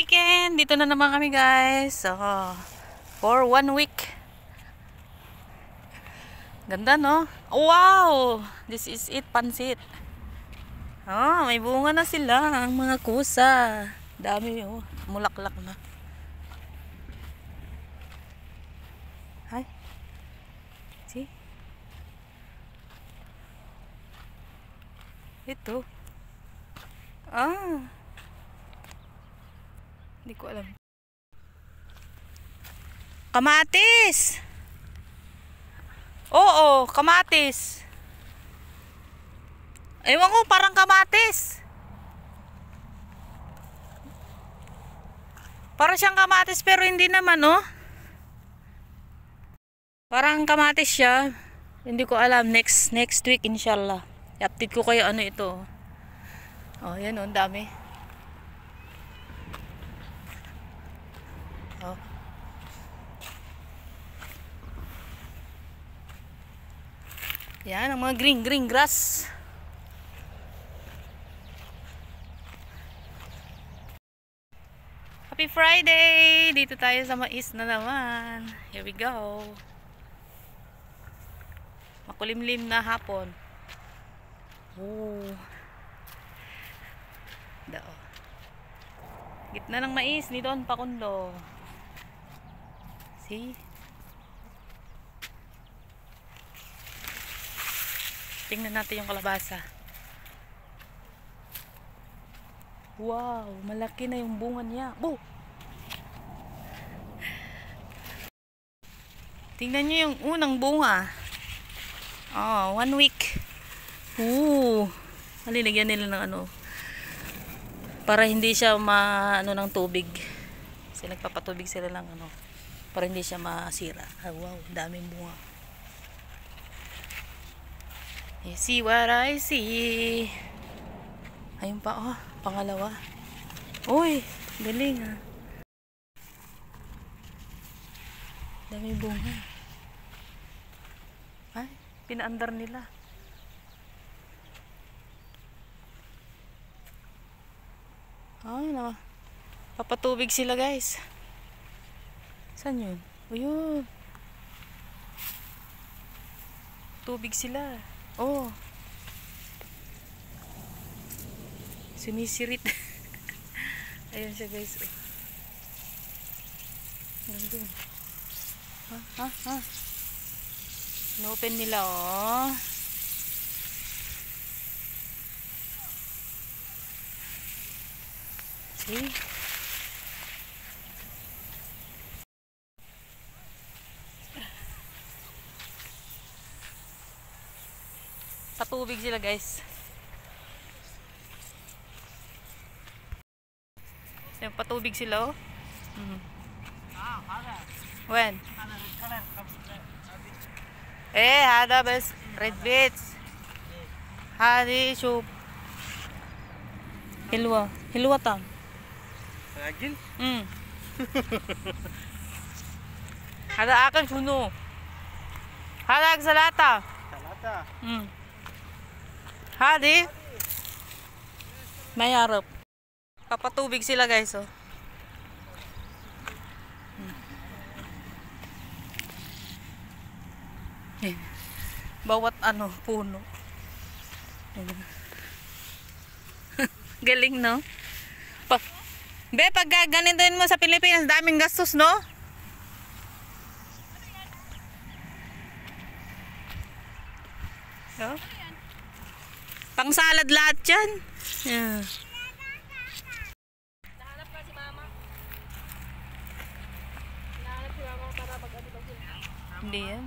weekend! Dito na naman kami guys. So, for 1 week. Ganda no? Wow! This is it, pansit. Oh, may bunga na sila. Ang mga kusa. Dami oh. Mulaklak na. Hi. See? Ito. Ah. Hindi ko alam. Kamatis! Oo, kamatis. Ewan ko, parang kamatis. Parang siyang kamatis pero hindi naman, oh. Parang kamatis siya. Hindi ko alam. Next week, inshallah. I-update ko kayo ano ito. Oh, yan oh, dami. Oh. Yan, ang mga green grass. Happy Friday! Dito tayo sa mais na naman. Here we go. Makulimlim na hapon. Oh. Dao. Gitna ng mais, dito ang pakundo. See? Tingnan natin yung kalabasa. Wow, malaki na yung bunga niya. Oh! Tingnan niyo yung unang bunga. Oh, 1 week. Ooh. Malinagyan nila ng ano. Para hindi siya ano ng tubig. Kasi nagpapatubig sila ng ano. Para hindi siya masira. Ah, wow, daming bunga. You see what I see. Ayun pa, oh. Pangalawa. Uy, galing ha. Daming bunga. Ay, pinaandar nila. Ay, no. Papatubig sila guys. Saan yun? O yun. Tubig sila. Oh. Sumisirit. Ayun siya guys. Nandun. Ha. Inopen nila oh. See? Patubig sila guys. Yung patubig sila oh. When? هذا بس red beets. هذه شوف حلوة طعم. أكل؟ هذا أكل شنو؟ هذا أكل سلطة. هذه ما يعرف. Papatubig sila guys oh. Bawat ano puno. Galing no? Be, pag ganitoin mo sa Pilipinas, daming gastos no? Oh? Pang salad lahat yan. Yeah. Nahanap na si mama. Nahanap si mama para mag-ano ba sila? Hindi yan.